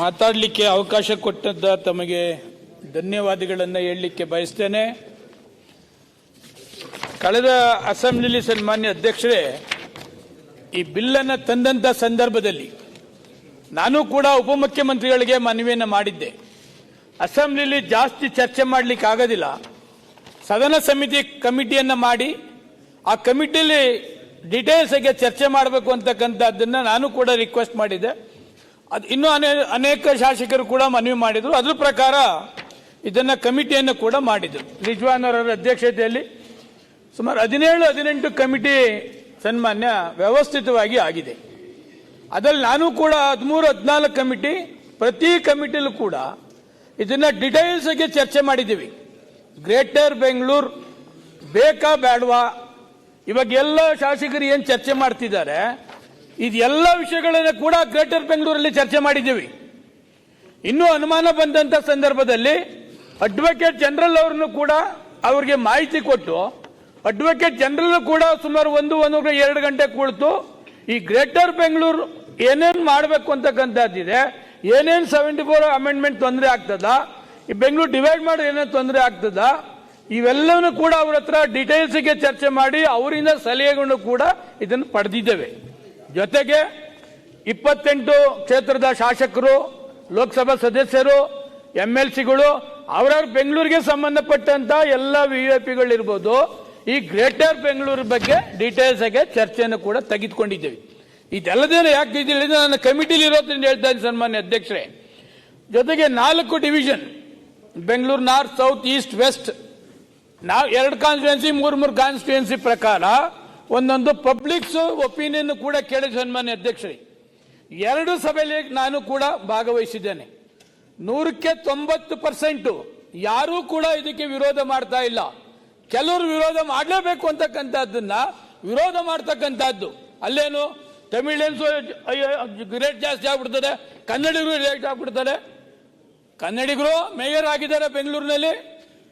ಮಾತಾಡಲಿಕ್ಕೆ ಅವಕಾಶ ಕೊಟ್ಟದ್ದ ತಮಗೆ ಧನ್ಯವಾದಗಳನ್ನು ಹೇಳಲಿಕ್ಕೆ ಬಯಸ್ತೇನೆ. ಕಳೆದ ಅಸೆಂಬ್ಲಿಲಿ ಸನ್ಮಾನ್ಯ ಅಧ್ಯಕ್ಷರೇ, ಈ ಬಿಲ್ಲನ್ನು ತಂದಂತ ಸಂದರ್ಭದಲ್ಲಿ ನಾನು ಕೂಡ ಉಪಮುಖ್ಯಮಂತ್ರಿಗಳಿಗೆ ಮನವಿಯನ್ನು ಮಾಡಿದ್ದೆ. ಅಸೆಂಬ್ಲಿಲಿ ಜಾಸ್ತಿ ಚರ್ಚೆ ಮಾಡಲಿಕ್ಕೆ ಆಗೋದಿಲ್ಲ, ಸದನ ಸಮಿತಿ ಕಮಿಟಿಯನ್ನು ಮಾಡಿ ಆ ಕಮಿಟಿಯಲ್ಲಿ ಡೀಟೇಲ್ಸ್ ಆಗಿ ಚರ್ಚೆ ಮಾಡಬೇಕು ಅಂತಕ್ಕಂಥದ್ದನ್ನು ನಾನು ಕೂಡ ರಿಕ್ವೆಸ್ಟ್ ಮಾಡಿದ್ದೆ. ಅದು ಇನ್ನೂ ಅನೇಕ ಶಾಸಕರು ಕೂಡ ಮನವಿ ಮಾಡಿದರು. ಅದ್ರ ಪ್ರಕಾರ ಇದನ್ನು ಕಮಿಟಿಯನ್ನು ಕೂಡ ಮಾಡಿದರು. ರಿಜ್ವಾನ್ ಅವರ ಅಧ್ಯಕ್ಷತೆಯಲ್ಲಿ ಸುಮಾರು 17-18 ಕಮಿಟಿ ಸನ್ಮಾನ್ಯ ವ್ಯವಸ್ಥಿತವಾಗಿ ಆಗಿದೆ. ಅದರಲ್ಲಿ ನಾನು ಕೂಡ 13-14 ಕಮಿಟಿ, ಪ್ರತಿ ಕಮಿಟಿಲೂ ಕೂಡ ಇದನ್ನ ಡಿಟೇಲ್ಸ್ ಆಗಿ ಚರ್ಚೆ ಮಾಡಿದ್ದೀವಿ. ಗ್ರೇಟರ್ ಬೆಂಗಳೂರು ಬೇಕಾ ಬೇಡವಾ, ಇವಾಗ ಎಲ್ಲ ಶಾಸಕರು ಏನು ಚರ್ಚೆ ಮಾಡ್ತಿದ್ದಾರೆ ಇದೆಲ್ಲ ವಿಷಯಗಳನ್ನು ಕೂಡ ಗ್ರೇಟರ್ ಬೆಂಗಳೂರಲ್ಲಿ ಚರ್ಚೆ ಮಾಡಿದ್ದೀವಿ. ಇನ್ನೂ ಅನುಮಾನ ಬಂದಂತ ಸಂದರ್ಭದಲ್ಲಿ ಅಡ್ವೊಕೇಟ್ ಜನರಲ್ ಅವ್ರನ್ನು ಕೂಡ ಅವ್ರಿಗೆ ಮಾಹಿತಿ ಕೊಟ್ಟು ಅಡ್ವೊಕೇಟ್ ಜನರಲ್ ಕೂಡ ಸುಮಾರು 1-2 ಗಂಟೆ ಕುಳಿತು ಈ ಗ್ರೇಟರ್ ಬೆಂಗಳೂರು ಏನೇನು ಮಾಡಬೇಕು ಅಂತಕ್ಕಂಥದ್ದಿದೆ, ಏನೇನು 74 ಅಮೆಂಡ್ಮೆಂಟ್ ತೊಂದರೆ ಆಗ್ತದ, ಈ ಬೆಂಗಳೂರು ಡಿವೈಡ್ ಮಾಡಿ ಏನೇನು ತೊಂದರೆ ಆಗ್ತದ, ಇವೆಲ್ಲವನ್ನೂ ಕೂಡ ಅವ್ರ ಹತ್ರ ಡೀಟೇಲ್ಸ್ಗೆ ಚರ್ಚೆ ಮಾಡಿ ಅವರಿಂದ ಸಲಹೆಗಳನ್ನು ಕೂಡ ಇದನ್ನು ಪಡೆದಿದ್ದೇವೆ. ಜೊತೆಗೆ 28 ಕ್ಷೇತ್ರದ ಶಾಸಕರು, ಲೋಕಸಭಾ ಸದಸ್ಯರು, MLCಗಳು ಅವರವ್ರ ಬೆಂಗಳೂರಿಗೆ ಸಂಬಂಧಪಟ್ಟಂತ ಎಲ್ಲ VIPಗಳಿರ್ಬೋದು, ಈ ಗ್ರೇಟರ್ ಬೆಂಗಳೂರು ಬಗ್ಗೆ ಡೀಟೇಲ್ಸ್ ಆಗಿ ಚರ್ಚೆಯನ್ನು ಕೂಡ ತೆಗೆದುಕೊಂಡಿದ್ದೇವೆ. ಇದೆಲ್ಲದೇನು ಯಾಕೆ ಇದಿಲ್ಲ, ನನ್ನ ಕಮಿಟಿಲಿ ಇರೋದ್ರಿಂದ ಹೇಳ್ತಾ ಇದ್ದೀನಿ ಸನ್ಮಾನ್ಯ ಅಧ್ಯಕ್ಷರೇ. ಜೊತೆಗೆ 4 division, Bengaluru north, south, east, west, ನಾವು 2 ಕಾನ್ಸ್ಟಿಟ್ಯೂನ್ಸಿ, 3 ಕಾನ್ಸ್ಟಿಟ್ಯೂನ್ಸಿ ಪ್ರಕಾರ ಒಂದೊಂದು ಪಬ್ಲಿಕ್ಸ್ ಒಪಿನಿಯನ್ ಕೂಡ ಕೇಳಿದ ಸನ್ಮಾನ್ಯ ಅಧ್ಯಕ್ಷರೇ. 2 ಸಭೆಯಲ್ಲಿ ನಾನು ಕೂಡ ಭಾಗವಹಿಸಿದ್ದೇನೆ. 100% ಯಾರೂ ಕೂಡ ಇದಕ್ಕೆ ವಿರೋಧ ಮಾಡ್ತಾ ಇಲ್ಲ. ಕೆಲವರು ವಿರೋಧ ಮಾಡಲೇಬೇಕು ಅಂತಕ್ಕಂಥದ್ದನ್ನ ವಿರೋಧ ಮಾಡ್ತಕ್ಕಂಥದ್ದು. ಅಲ್ಲೇನು ತಮಿಳಿಯನ್ಸ್ ರೇಟ್ ಜಾಸ್ತಿ ಆಗ್ಬಿಡ್ತದೆ, ಕನ್ನಡಿಗರು ರೇಟ್ ಆಗ್ಬಿಡ್ತಾರೆ. ಕನ್ನಡಿಗರು ಮೇಯರ್ ಆಗಿದ್ದಾರೆ ಬೆಂಗಳೂರಿನಲ್ಲಿ,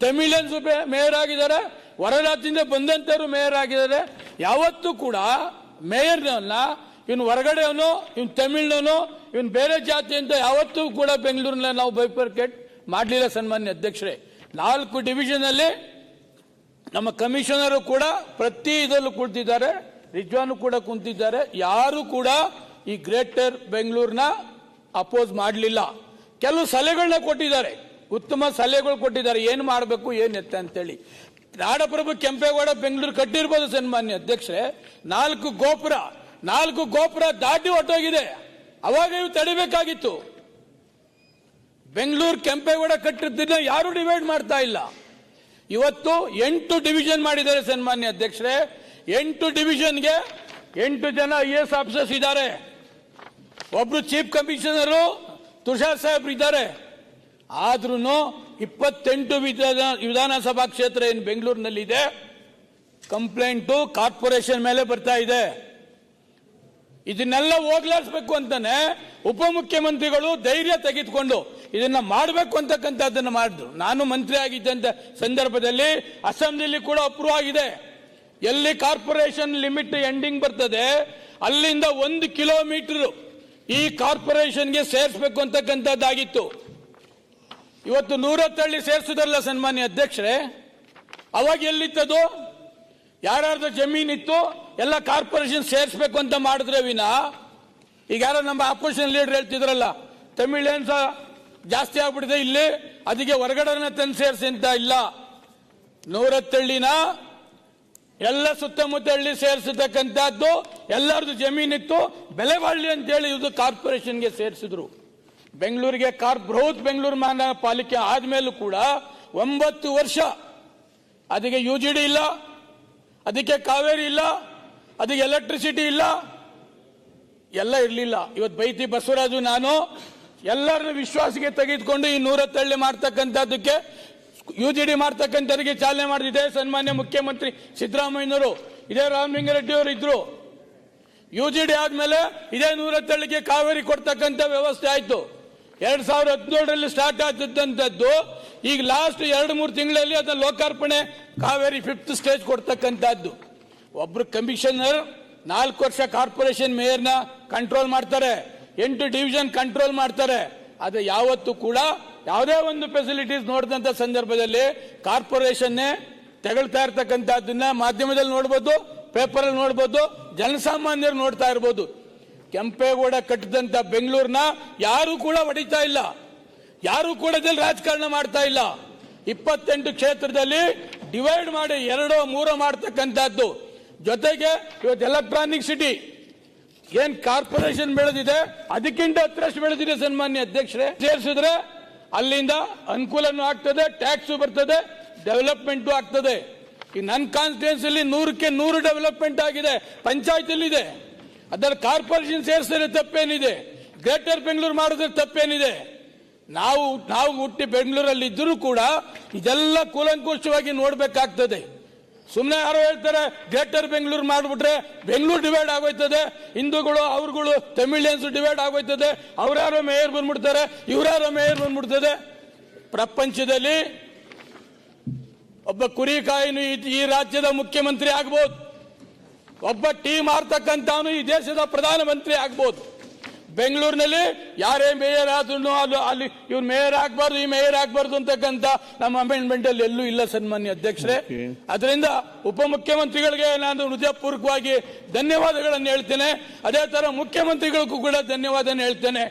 ತಮಿಳಿಯನ್ಸ್ ಮೇಯರ್ ಆಗಿದ್ದಾರೆ, ಹೊರ ರಾಜ್ಯದಿಂದ ಬಂದಂತವರು ಮೇಯರ್ ಆಗಿದ್ದಾರೆ. ಯಾವತ್ತೂ ಕೂಡ ಮೇಯರ್ನ ಇವನು ಹೊರಗಡೆಯವನು, ಇವನು ತಮಿಳ್ನವನು, ಇವನು ಬೇರೆ ಜಾತಿ ಅಂತ ಯಾವತ್ತೂ ಕೂಡ ಬೆಂಗಳೂರಿನಲ್ಲಿ ನಾವು ಬೈಫರ್ಕೇಟ್ ಮಾಡಲಿಲ್ಲ ಸನ್ಮಾನ್ಯ ಅಧ್ಯಕ್ಷರೇ. 4 ಡಿವಿಷನ್ ಅಲ್ಲಿ ನಮ್ಮ ಕಮಿಷನರು ಕೂಡ ಪ್ರತಿ ಇದರಲ್ಲೂ ಕುಳಿತಿದ್ದಾರೆ, ರಿಜ್ವಾನು ಕೂಡ ಕುಂತಿದ್ದಾರೆ. ಯಾರು ಕೂಡ ಈ ಗ್ರೇಟರ್ ಬೆಂಗಳೂರಿನ ಅಪೋಸ್ ಮಾಡಲಿಲ್ಲ. ಕೆಲವು ಸಲಹೆಗಳನ್ನ ಕೊಟ್ಟಿದ್ದಾರೆ, ಉತ್ತಮ ಸಲಹೆಗಳು ಕೊಟ್ಟಿದ್ದಾರೆ, ಏನು ಮಾಡಬೇಕು ಏನು ಎತ್ತ ಅಂತೇಳಿ. ನಾಡಪ್ರಭು ಕೆಂಪೇಗೌಡ ಬೆಂಗಳೂರು ಕಟ್ಟಿರ್ಬೋದು ಸನ್ಮಾನ್ಯ ಅಧ್ಯಕ್ಷರೇ, 4 ಗೋಪುರ ದಾಟಿ ಹೊಟ್ಟೋಗಿದೆ. ಅವಾಗ ಇವು ತಡಿಬೇಕಾಗಿತ್ತು. ಬೆಂಗಳೂರು ಕೆಂಪೇಗೌಡ ಕಟ್ಟಿದ್ದನ್ನ ಯಾರು ಡಿವೈಡ್ ಮಾಡ್ತಾ ಇಲ್ಲ. ಇವತ್ತು 8 ಡಿವಿಷನ್ ಮಾಡಿದ್ದಾರೆ ಸನ್ಮಾನ್ಯ ಅಧ್ಯಕ್ಷರೇ. 8 ಡಿವಿಷನ್ಗೆ 8 ಜನ IAS ಆಫೀಸರ್ಸ್ ಇದ್ದಾರೆ. ಒಬ್ರು ಚೀಫ್ ಕಮಿಷನರು ತುಷಾರ್ ಸಾಹೇಬ್ ಇದ್ದಾರೆ. ಆದ್ರೂ 28 ವಿಧಾನಸಭಾ ಕ್ಷೇತ್ರ ಏನು ಬೆಂಗಳೂರಿನಲ್ಲಿ ಇದೆ, ಕಂಪ್ಲೇಂಟು ಕಾರ್ಪೊರೇಷನ್ ಮೇಲೆ ಬರ್ತಾ ಇದೆ. ಇದನ್ನೆಲ್ಲ ಹೋಗ್ಲಾಡಿಸಬೇಕು ಅಂತಾನೆ ಉಪಮುಖ್ಯಮಂತ್ರಿಗಳು ಧೈರ್ಯ ತೆಗೆದುಕೊಂಡು ಇದನ್ನ ಮಾಡಬೇಕು ಅಂತಕ್ಕಂಥದ್ದನ್ನ ಮಾಡಿದ್ರು. ನಾನು ಮಂತ್ರಿ ಆಗಿದ್ದಂತ ಸಂದರ್ಭದಲ್ಲಿ ಅಸೆಂಬ್ಲಿಲಿ ಕೂಡ ಅಪ್ರೂವ್ ಆಗಿದೆ. ಎಲ್ಲಿ ಕಾರ್ಪೊರೇಷನ್ ಲಿಮಿಟ್ ಎಂಡಿಂಗ್ ಬರ್ತದೆ ಅಲ್ಲಿಂದ 1 ಕಿಲೋಮೀಟರ್ ಈ ಕಾರ್ಪೊರೇಷನ್ಗೆ ಸೇರಿಸಬೇಕು ಅಂತಕ್ಕಂಥದ್ದಾಗಿತ್ತು. ಇವತ್ತು 110 ಸೇರಿಸಿದ್ರಲ್ಲ ಸನ್ಮಾನ್ಯ ಅಧ್ಯಕ್ಷರೇ, ಅವಾಗ ಎಲ್ಲಿತ್ತದು? ಯಾರ್ಯಾರ್ದು ಜಮೀನಿತ್ತು ಎಲ್ಲ ಕಾರ್ಪೊರೇಷನ್ ಸೇರಿಸಬೇಕು ಅಂತ ಮಾಡಿದ್ರೆ ವಿನ, ಈಗ ಯಾರೋ ನಮ್ಮ ಅಪೋಸಿಷನ್ ಲೀಡರ್ ಹೇಳ್ತಿದ್ರಲ್ಲ ತಮಿಳಿಯನ್ಸ್ ಜಾಸ್ತಿ ಆಗ್ಬಿಟ್ಟಿದೆ ಇಲ್ಲಿ, ಅದಕ್ಕೆ ಹೊರಗಡೆ ತಂದು ಸೇರಿಸಿ ಅಂತ ಇಲ್ಲ. 110 ಎಲ್ಲ ಸುತ್ತಮುತ್ತ ಹಳ್ಳಿ ಸೇರಿಸತಕ್ಕಂಥದ್ದು, ಎಲ್ಲರದು ಜಮೀನಿತ್ತು, ಬೆಲೆ ಬಾಳ್ಲಿ ಅಂತೇಳಿ ಇದು ಕಾರ್ಪೊರೇಷನ್ಗೆ ಸೇರಿಸಿದ್ರು. ಬೆಂಗಳೂರಿಗೆ ಬೃಹತ್ ಬೆಂಗಳೂರು ಮಹಾನಗರ ಪಾಲಿಕೆ ಆದ್ಮೇಲೂ ಕೂಡ 9 ವರ್ಷ ಅದಕ್ಕೆ UGD ಇಲ್ಲ, ಅದಕ್ಕೆ ಕಾವೇರಿ ಇಲ್ಲ, ಅದಕ್ಕೆ ಎಲೆಕ್ಟ್ರಿಸಿಟಿ ಇಲ್ಲ, ಎಲ್ಲ ಇರಲಿಲ್ಲ. ಇವತ್ತು ಬೈತಿ ಬಸವರಾಜು ನಾನು ಎಲ್ಲರನ್ನು ವಿಶ್ವಾಸಕ್ಕೆ ತೆಗೆದುಕೊಂಡು ಈ 110 ಮಾಡ್ತಕ್ಕಂಥದ್ದಕ್ಕೆ UGD ಮಾಡ್ತಕ್ಕಂಥವ್ರಿಗೆ ಚಾಲನೆ ಮಾಡಿದೆ ಸನ್ಮಾನ್ಯ ಮುಖ್ಯಮಂತ್ರಿ ಸಿದ್ದರಾಮಯ್ಯನವರು. ಇದೇ ರಾಮಲಿಂಗಾರೆಡ್ಡಿ ಅವರು ಇದ್ರು. UGD ಆದ್ಮೇಲೆ ಇದೇ 110ಗೆ ಕಾವೇರಿ ಕೊಡ್ತಕ್ಕಂಥ ವ್ಯವಸ್ಥೆ ಆಯ್ತು. 2017ರಲ್ಲಿ ಸ್ಟಾರ್ಟ್ ಆಗ್ತಿದ್ದಂಥದ್ದು ಈಗ ಲಾಸ್ಟ್ 2-3 ತಿಂಗಳಲ್ಲಿ ಅದನ್ನ ಲೋಕಾರ್ಪಣೆ ಕಾವೇರಿ 5th ಸ್ಟೇಜ್ ಕೊಡ್ತಕ್ಕಂಥದ್ದು. ಒಬ್ರು ಕಮಿಷನರ್ 4 ವರ್ಷ ಕಾರ್ಪೊರೇಷನ್ ಮೇಯರ್ನ ಕಂಟ್ರೋಲ್ ಮಾಡ್ತಾರೆ, 8 ಡಿವಿಷನ್ ಕಂಟ್ರೋಲ್ ಮಾಡ್ತಾರೆ. ಆದರೆ ಯಾವತ್ತೂ ಕೂಡ ಯಾವುದೇ ಒಂದು ಫೆಸಿಲಿಟೀಸ್ ನೋಡಿದಂಥ ಸಂದರ್ಭದಲ್ಲಿ ಕಾರ್ಪೊರೇಷನ್ನೇ ತಗೊಳ್ತಾ ಇರ್ತಕ್ಕಂಥದ್ದನ್ನ ಮಾಧ್ಯಮದಲ್ಲಿ ನೋಡ್ಬೋದು, ಪೇಪರಲ್ಲಿ ನೋಡ್ಬೋದು, ಜನಸಾಮಾನ್ಯರು ನೋಡ್ತಾ ಇರ್ಬೋದು. ಕೆಂಪೇಗೌಡ ಕಟ್ಟಿದಂಥ ಬೆಂಗಳೂರನ್ನ ಯಾರು ಕೂಡ ಹೊಡಿತಾ ಇಲ್ಲ, ಯಾರು ಕೂಡ ಇದರಲ್ಲಿ ರಾಜಕಾರಣ ಮಾಡ್ತಾ ಇಲ್ಲ. 28 ಕ್ಷೇತ್ರದಲ್ಲಿ ಡಿವೈಡ್ ಮಾಡಿ 2, 3 ಮಾಡ್ತಕ್ಕಂಥದ್ದು. ಜೊತೆಗೆ ಇವತ್ತು ಎಲೆಕ್ಟ್ರಾನಿಕ್ ಸಿಟಿ ಏನ್ ಕಾರ್ಪೊರೇಷನ್ ಬೆಳೆದಿದೆ ಅದಕ್ಕಿಂತ 10ರಷ್ಟು ಬೆಳೆದಿದೆ ಸನ್ಮಾನ್ಯ ಅಧ್ಯಕ್ಷರೇ. ಸೇರಿಸಿದ್ರೆ ಅಲ್ಲಿಂದ ಅನುಕೂಲನೂ ಆಗ್ತದೆ, ಟ್ಯಾಕ್ಸ್ ಬರ್ತದೆ, ಡೆವಲಪ್ಮೆಂಟ್ ಆಗ್ತದೆ. ಈ ನನ್ನ ಕಾನ್ಸ್ಟಿಟ್ಯೂನ್ಸಿಯಲ್ಲಿ 100ಕ್ಕೆ 100 ಡೆವಲಪ್ಮೆಂಟ್ ಆಗಿದೆ, ಪಂಚಾಯತಿಲಿದೆ. ಅದರ ಕಾರ್ಪೊರೇಷನ್ ಸೇರಿಸಿದ್ರೆ ತಪ್ಪೇನಿದೆ, ಗ್ರೇಟರ್ ಬೆಂಗಳೂರು ಮಾಡಿದ್ರೆ ತಪ್ಪೇನಿದೆ? ನಾವು ಹುಟ್ಟಿ ಬೆಂಗಳೂರಲ್ಲಿ ಇದ್ರೂ ಕೂಡ ಇದೆಲ್ಲ ಕೂಲಂಕುಷವಾಗಿ ನೋಡ್ಬೇಕಾಗ್ತದೆ. ಸುಮ್ಮನೆ ಯಾರೋ ಹೇಳ್ತಾರೆ ಗ್ರೇಟರ್ ಬೆಂಗಳೂರು ಮಾಡಿಬಿಟ್ರೆ ಬೆಂಗಳೂರು ಡಿವೈಡ್ ಆಗೋಯ್ತದೆ, ಹಿಂದೂಗಳು ಅವ್ರುಗಳು ತಮಿಳಿಯನ್ಸ್ ಡಿವೈಡ್ ಆಗೋಯ್ತದೆ, ಅವ್ರ್ಯಾರೋ ಮೇಯರ್ ಬಂದ್ಬಿಡ್ತಾರೆ, ಇವ್ರ್ಯಾರೋ ಮೇಯರ್ ಬಂದ್ಬಿಡ್ತದೆ. ಪ್ರಪಂಚದಲ್ಲಿ ಒಬ್ಬ ಕುರಿಕಾಯಿನು ಈ ರಾಜ್ಯದ ಮುಖ್ಯಮಂತ್ರಿ ಆಗ್ಬೋದು, ಒಬ್ಬ ಟೀ ಮಾರ್ತಕ್ಕಂಥವನು ಈ ದೇಶದ ಪ್ರಧಾನಮಂತ್ರಿ ಆಗ್ಬೋದು. ಬೆಂಗಳೂರಿನಲ್ಲಿ ಯಾರೇ ಮೇಯರ್ ಆದ್ರೂ ಅಲ್ಲಿ ಇವ್ರು ಮೇಯರ್ ಆಗ್ಬಾರ್ದು, ಈ ಮೇಯರ್ ಆಗ್ಬಾರ್ದು ಅಂತಕ್ಕಂಥ ನಮ್ಮ ಅಮೆಂಡ್ಮೆಂಟ್ ಅಲ್ಲಿ ಎಲ್ಲೂ ಇಲ್ಲ ಸನ್ಮಾನ್ಯ ಅಧ್ಯಕ್ಷರೇ. ಅದರಿಂದ ಉಪಮುಖ್ಯಮಂತ್ರಿಗಳಿಗೆ ನಾನು ಹೃದಯಪೂರ್ವಕವಾಗಿ ಧನ್ಯವಾದಗಳನ್ನು ಹೇಳ್ತೇನೆ. ಅದೇ ತರ ಮುಖ್ಯಮಂತ್ರಿಗಳಿಗೂ ಕೂಡ ಧನ್ಯವಾದ ಹೇಳ್ತೇನೆ.